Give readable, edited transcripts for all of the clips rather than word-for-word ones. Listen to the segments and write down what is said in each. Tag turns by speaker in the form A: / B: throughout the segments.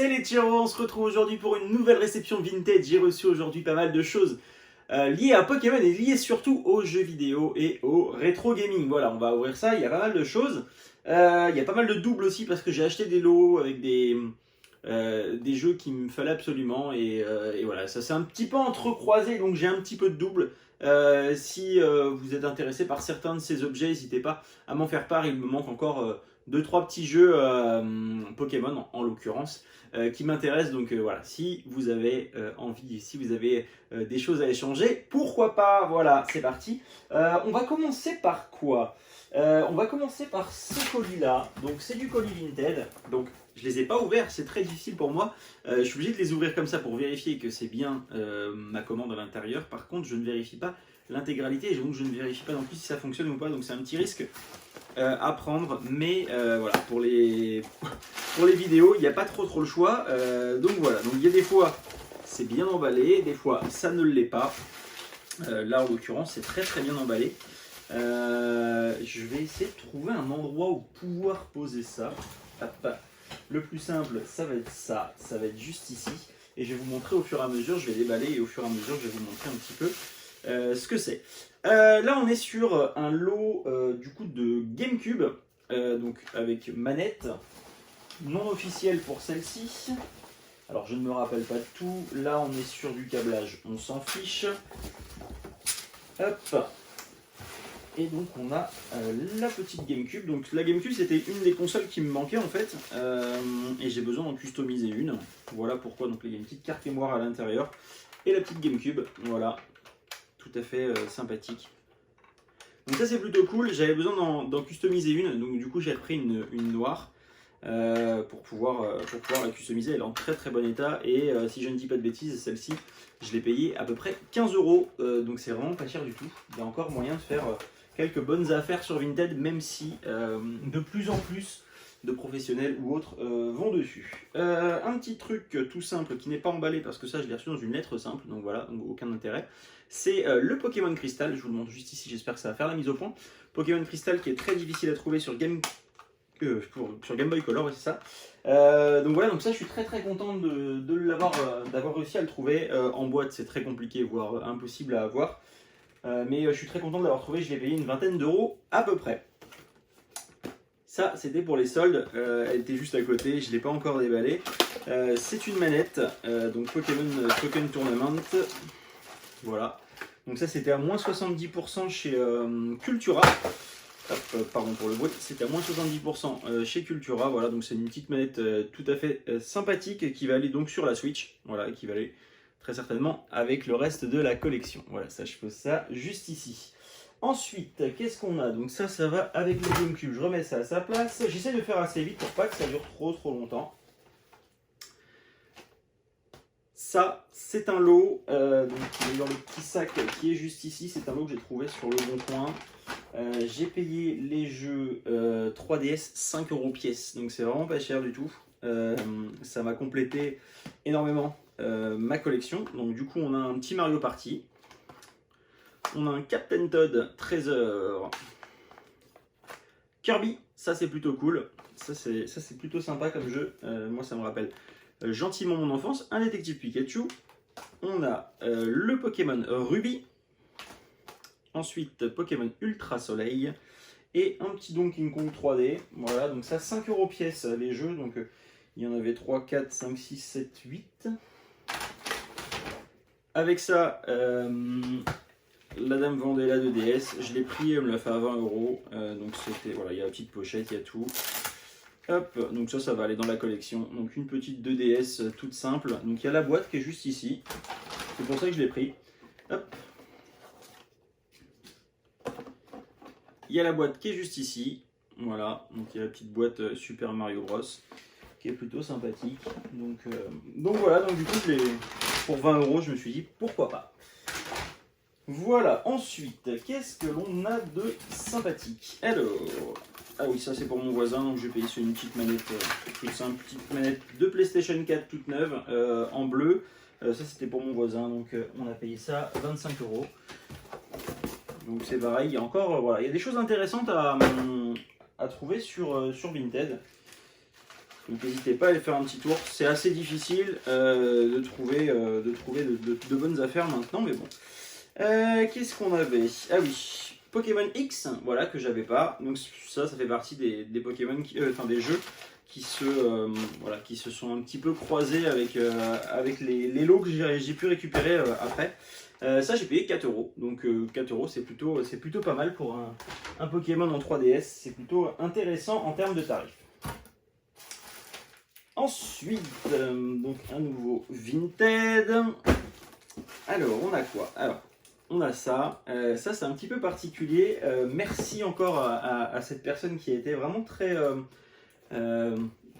A: c'est les Tyros, on se retrouve aujourd'hui pour une nouvelle réception vintage. J'ai reçu aujourd'hui pas mal de choses liées à Pokémon et liées surtout aux jeux vidéo et au rétro gaming. Voilà, on va ouvrir ça, il y a pas mal de choses. Il y a pas mal de doubles aussi parce que j'ai acheté des lots avec des jeux qui me fallait absolument et voilà, ça s'est un petit peu entrecroisé donc j'ai un petit peu de double. Si vous êtes intéressé par certains de ces objets, n'hésitez pas à m'en faire part. Il me manque encore 2-3 petits jeux Pokémon en l'occurrence qui m'intéressent. Donc voilà, si vous avez envie, si vous avez des choses à échanger, pourquoi pas. Voilà, c'est parti. On va commencer par quoi? On va commencer par ce colis là. Donc c'est du colis Vinted. Donc je les ai pas ouverts, c'est très difficile pour moi. Je suis obligé de les ouvrir comme ça pour vérifier que c'est bien ma commande à l'intérieur. Par contre, je ne vérifie pas l'intégralité et donc je ne vérifie pas non plus si ça fonctionne ou pas. Donc c'est un petit risque à prendre. Mais voilà, pour les vidéos, il n'y a pas trop le choix. Donc voilà, donc il y a des fois c'est bien emballé, des fois ça ne l'est pas. Là en l'occurrence, c'est très bien emballé. Je vais essayer de trouver un endroit où pouvoir poser ça. Hop. Le plus simple, ça va être ça, ça va être juste ici. Et je vais vous montrer au fur et à mesure, je vais déballer et au fur et à mesure, je vais vous montrer un petit peu ce que c'est. Là, on est sur un lot du coup de GameCube, donc avec manette non officielle pour celle-ci. Alors, je ne me rappelle pas de tout. Là, on est sur du câblage, on s'en fiche. Hop. Et donc on a la petite GameCube. Donc la GameCube c'était une des consoles qui me manquait en fait. Et j'ai besoin d'en customiser une. Voilà pourquoi donc il y a une petite carte mémoire à l'intérieur. Et la petite GameCube, voilà. Tout à fait sympathique. Donc ça c'est plutôt cool. J'avais besoin d'en customiser une. Donc du coup j'ai repris une noire. Pour pouvoir la customiser. Elle est en très bon état. Et si je ne dis pas de bêtises, celle-ci je l'ai payée à peu près 15 €. Donc c'est vraiment pas cher du tout. Il y a encore moyen de faire quelques bonnes affaires sur Vinted, même si de plus en plus de professionnels ou autres vont dessus. Un petit truc tout simple qui n'est pas emballé parce que ça je l'ai reçu dans une lettre simple, donc voilà, donc aucun intérêt. C'est le Pokémon Crystal, je vous le montre juste ici, j'espère que ça va faire la mise au point. Pokémon Crystal qui est très difficile à trouver sur Game Boy Color, ouais, c'est ça. Donc voilà, donc ça je suis très content de l'avoir, d'avoir réussi à le trouver. En boîte c'est très compliqué, voire impossible à avoir. Mais je suis très content de l'avoir trouvé, je l'ai payé une vingtaine d'euros à peu près. Ça c'était pour les soldes, elle était juste à côté, je ne l'ai pas encore déballée. C'est une manette, donc Pokémon Tournament. Voilà. Donc ça c'était à moins 70% chez Cultura. Pardon pour le bruit, c'était à moins 70% chez Cultura. Voilà, donc c'est une petite manette tout à fait sympathique qui va aller donc sur la Switch. Voilà, et qui va aller très certainement avec le reste de la collection. Voilà, ça je pose ça juste ici. Ensuite, qu'est-ce qu'on a? Donc ça va avec le GameCube. Je remets ça à sa place. J'essaie de faire assez vite pour pas que ça dure trop longtemps. Ça, c'est un lot, donc il est dans le petit sac qui est juste ici. C'est un lot que j'ai trouvé sur le Bon Coin. J'ai payé les jeux 3DS 5 € pièce, donc c'est vraiment pas cher du tout. Ça m'a complété énormément ma collection. Donc du coup on a un petit Mario Party, on a un Captain Toad Treasure, Kirby, ça c'est plutôt cool, ça c'est plutôt sympa comme jeu. Moi ça me rappelle gentiment mon enfance. Un détective Pikachu, on a le Pokémon Ruby, ensuite Pokémon Ultra Soleil et un petit Donkey Kong 3D. Voilà, donc ça 5 € pièce les jeux, donc il y en avait 3, 4, 5, 6, 7, 8. Avec ça, la Dame Vendella de DS, je l'ai pris, elle me l'a fait à 20 €. Donc c'était, voilà, il y a la petite pochette, il y a tout. Hop, donc ça va aller dans la collection. Donc une petite 2DS toute simple. Donc il y a la boîte qui est juste ici. C'est pour ça que je l'ai pris. Hop. Il y a la boîte qui est juste ici. Voilà, donc il y a la petite boîte Super Mario Bros. Qui est plutôt sympathique. Donc voilà, donc du coup pour 20 €, je me suis dit pourquoi pas. Voilà, ensuite, qu'est-ce que l'on a de sympathique? Alors, ah oui, ça c'est pour mon voisin, donc je vais payer sur une petite manette toute simple, petite manette de PlayStation 4 toute neuve, en bleu. Ça c'était pour mon voisin, donc on a payé ça 25 €. Donc c'est pareil, il y a encore, voilà, il y a des choses intéressantes à trouver sur Vinted. Donc n'hésitez pas à aller faire un petit tour. C'est assez difficile de trouver de bonnes affaires maintenant, mais bon. Qu'est-ce qu'on avait? Ah oui, Pokémon X, voilà, que j'avais pas. Donc ça fait partie des Pokémon, des jeux qui se sont un petit peu croisés avec les lots que j'ai pu récupérer après. Ça j'ai payé 4 euros, donc 4 euros c'est plutôt pas mal pour un Pokémon en 3DS, c'est plutôt intéressant en termes de tarifs. Ensuite, donc un nouveau Vinted. Alors on a quoi? Alors on a ça, ça c'est un petit peu particulier, merci encore à cette personne qui a été vraiment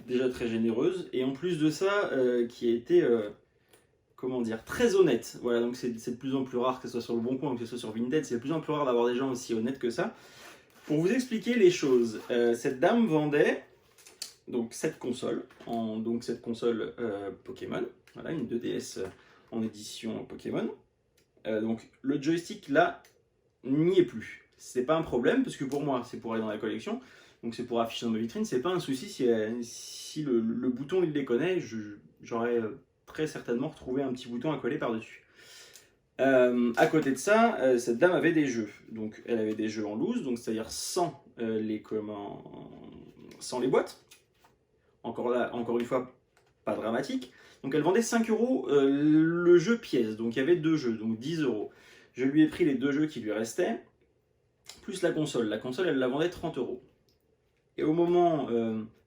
A: déjà très généreuse, et en plus de ça, qui a été, comment dire, très honnête. Voilà, donc c'est de plus en plus rare que ce soit sur le Bon Coin ou que ce soit sur Vinted, c'est de plus en plus rare d'avoir des gens aussi honnêtes que ça. Pour vous expliquer les choses, cette dame vendait donc cette console, Pokémon, voilà, une 2DS en édition Pokémon. Donc le joystick là n'y est plus. C'est pas un problème parce que pour moi c'est pour aller dans la collection, donc c'est pour afficher dans ma vitrine, c'est pas un souci si le bouton il déconne, j'aurais très certainement retrouvé un petit bouton à coller par dessus. À côté de ça, cette dame avait des jeux, donc elle avait des jeux en loose, donc c'est-à-dire sans les boîtes. Encore une fois, pas dramatique. Donc elle vendait 5 euros le jeu pièce, donc il y avait 2 jeux, donc 10 euros. Je lui ai pris les 2 jeux qui lui restaient, plus la console. La console, elle la vendait 30 euros. Et au moment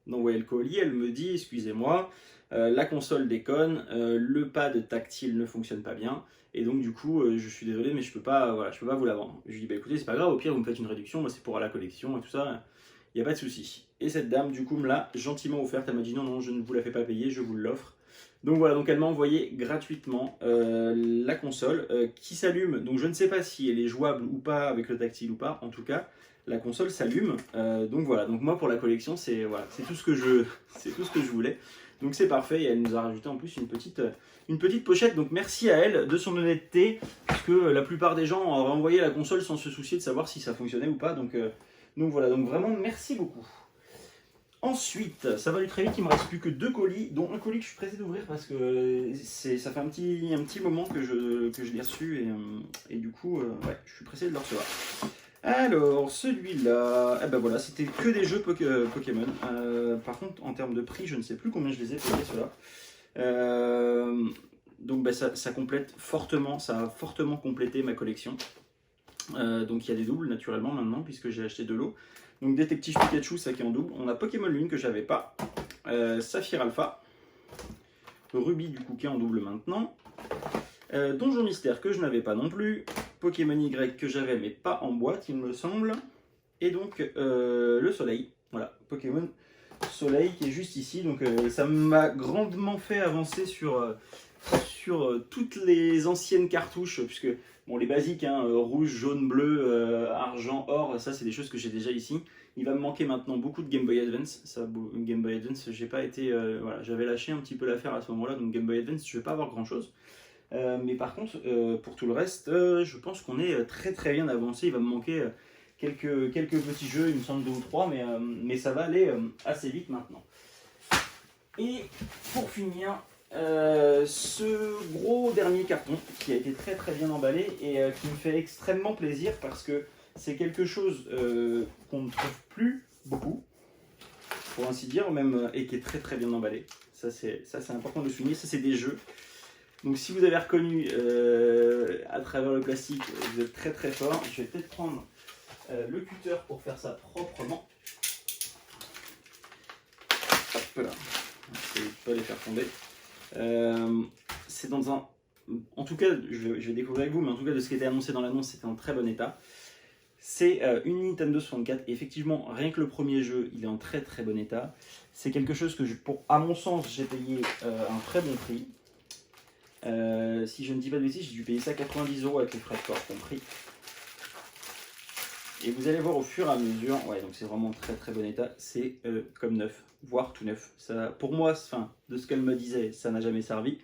A: d'envoyer le colis, elle me dit, excusez-moi, la console déconne, le pad tactile ne fonctionne pas bien, et donc du coup, je suis désolé, mais je peux pas vous la vendre. Je lui dis, bah écoutez, c'est pas grave, au pire, vous me faites une réduction, moi c'est pour la collection et tout ça, il n'y a pas de souci. Et cette dame, du coup, me l'a gentiment offerte, elle m'a dit, non, je ne vous la fais pas payer, je vous l'offre. Donc voilà, donc elle m'a envoyé gratuitement la console qui s'allume. Donc je ne sais pas si elle est jouable ou pas avec le tactile ou pas. En tout cas, la console s'allume. Donc voilà, donc moi pour la collection, c'est tout ce que je voulais. Donc c'est parfait et elle nous a rajouté en plus une petite pochette. Donc merci à elle de son honnêteté, parce que la plupart des gens auraient envoyé la console sans se soucier de savoir si ça fonctionnait ou pas. Donc voilà, donc vraiment merci beaucoup. Ensuite, ça va aller très vite, il me reste plus que 2 colis, dont un colis que je suis pressé d'ouvrir parce que ça fait un petit moment que je l'ai reçu et du coup, ouais, je suis pressé de le recevoir. Alors, celui-là, eh ben voilà, c'était que des jeux Pokémon. Par contre, en termes de prix, je ne sais plus combien je les ai payés ceux-là. Donc ça complète fortement, ça a fortement complété ma collection. Donc il y a des doubles naturellement maintenant puisque j'ai acheté de l'eau. Donc Détective Pikachu, ça qui est en double. On a Pokémon Lune que j'avais pas. Saphir Alpha. Ruby du coup qui est en double maintenant. Donjon Mystère que je n'avais pas non plus. Pokémon Y que j'avais mais pas en boîte il me semble. Et donc le Soleil. Voilà, Pokémon Soleil qui est juste ici. Donc ça m'a grandement fait avancer sur toutes les anciennes cartouches. Puisque bon, les basiques, hein, rouge, jaune, bleu, argent, or, ça c'est des choses que j'ai déjà ici. Il va me manquer maintenant beaucoup de Game Boy Advance. Ça, Game Boy Advance, j'ai pas été, voilà, j'avais lâché un petit peu l'affaire à ce moment-là, donc Game Boy Advance, je vais pas avoir grand-chose. Mais par contre, pour tout le reste, je pense qu'on est très très bien avancé. Il va me manquer quelques petits jeux, il me semble 2 ou 3, mais ça va aller assez vite maintenant. Et pour finir, ce gros dernier carton qui a été très très bien emballé et qui me fait extrêmement plaisir parce que c'est quelque chose qu'on ne trouve plus beaucoup, pour ainsi dire, même, et qui est très très bien emballé. Ça c'est important de le souligner. Ça c'est des jeux. Donc si vous avez reconnu à travers le plastique, vous êtes très très fort. Je vais peut-être prendre le cutter pour faire ça proprement. Hop là, je ne vais pas les faire tomber. C'est dans un... En tout cas, je vais découvrir avec vous, mais en tout cas de ce qui était annoncé dans l'annonce, c'était en très bon état. C'est une Nintendo 64. Effectivement, rien que le premier jeu, il est en très très bon état. C'est quelque chose que, à mon sens, j'ai payé un très bon prix. Si je ne dis pas de bêtises, j'ai dû payer ça 90 € avec les frais de port compris. Et vous allez voir au fur et à mesure, ouais, donc c'est vraiment très très bon état. C'est comme neuf, voire tout neuf. Ça, pour moi, de ce qu'elle me disait, ça n'a jamais servi.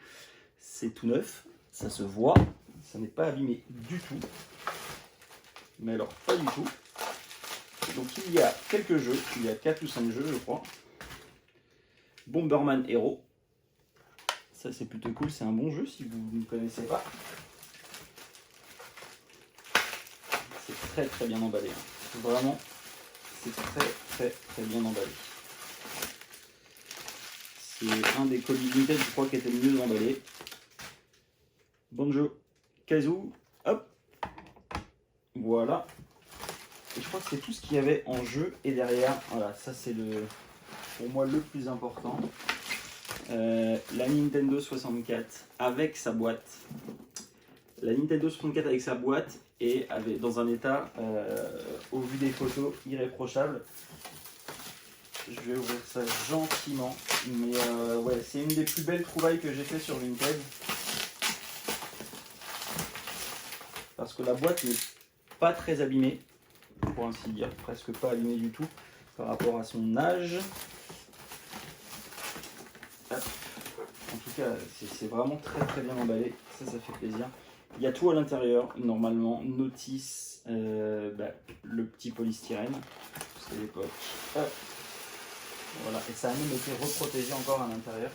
A: C'est tout neuf, ça se voit, ça n'est pas abîmé du tout. Mais alors, pas du tout. Donc il y a quelques jeux, il y a 4 ou 5 jeux je crois. Bomberman Hero. Ça c'est plutôt cool, c'est un bon jeu si vous ne connaissez pas. C'est très bien emballé. Hein. Vraiment, c'est très bien emballé. C'est un des colis Vinted, je crois, qui était le mieux emballé. Banjo, Kazoo, hop. Voilà. Et je crois que c'est tout ce qu'il y avait en jeu. Et derrière, voilà, ça c'est pour moi le plus important. La Nintendo 64 avec sa boîte. La Nintendo 64 avec sa boîte et dans un état, au vu des photos, irréprochable. Je vais ouvrir ça gentiment. Mais ouais, c'est une des plus belles trouvailles que j'ai fait sur Vinted. Parce que la boîte n'est pas très abîmée, pour ainsi dire, presque pas abîmée du tout par rapport à son âge. Hop. En tout cas, c'est vraiment très bien emballé, ça fait plaisir. Il y a tout à l'intérieur, normalement, notice, le petit polystyrène, c'est l'époque. Voilà, et ça a même été reprotégé encore à l'intérieur.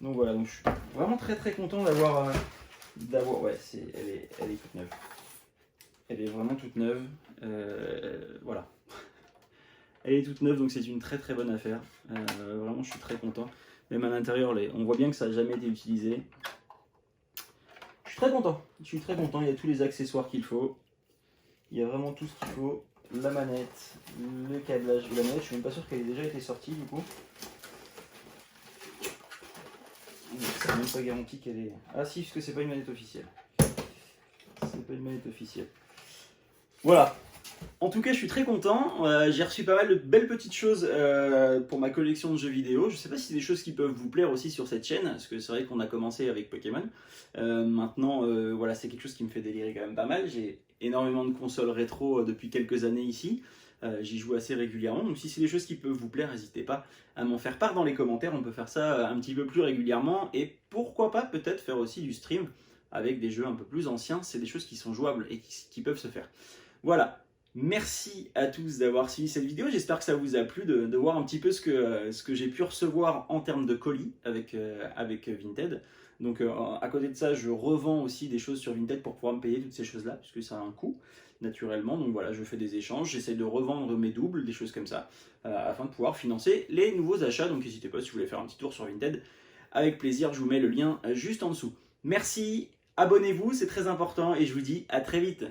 A: Donc voilà, donc je suis vraiment très content d'avoir, ouais, elle est toute neuve. Elle est vraiment toute neuve, voilà. Elle est toute neuve, donc c'est une très bonne affaire. Vraiment, je suis très content. Même à l'intérieur, on voit bien que ça n'a jamais été utilisé. Je suis très content, il y a tous les accessoires qu'il faut. Il y a vraiment tout ce qu'il faut. La manette, le câblage de la manette, je suis même pas sûr qu'elle ait déjà été sortie du coup. C'est même pas garanti qu'elle est... Ah si, parce que c'est pas une manette officielle. C'est pas une manette officielle. Voilà. En tout cas, je suis très content. J'ai reçu pas mal de belles petites choses pour ma collection de jeux vidéo. Je sais pas si c'est des choses qui peuvent vous plaire aussi sur cette chaîne, parce que c'est vrai qu'on a commencé avec Pokémon. Maintenant, voilà, c'est quelque chose qui me fait délirer quand même pas mal. J'ai énormément de consoles rétro depuis quelques années ici. J'y joue assez régulièrement. Donc si c'est des choses qui peuvent vous plaire, n'hésitez pas à m'en faire part dans les commentaires. On peut faire ça un petit peu plus régulièrement. Et pourquoi pas peut-être faire aussi du stream avec des jeux un peu plus anciens. C'est des choses qui sont jouables et qui peuvent se faire. Voilà. Merci à tous d'avoir suivi cette vidéo, j'espère que ça vous a plu de voir un petit peu ce que j'ai pu recevoir en termes de colis avec Vinted. Donc à côté de ça, je revends aussi des choses sur Vinted pour pouvoir me payer toutes ces choses-là, puisque ça a un coût naturellement. Donc voilà, je fais des échanges, j'essaie de revendre mes doubles, des choses comme ça, afin de pouvoir financer les nouveaux achats. Donc n'hésitez pas si vous voulez faire un petit tour sur Vinted, avec plaisir, je vous mets le lien juste en dessous. Merci, abonnez-vous, c'est très important et je vous dis à très vite.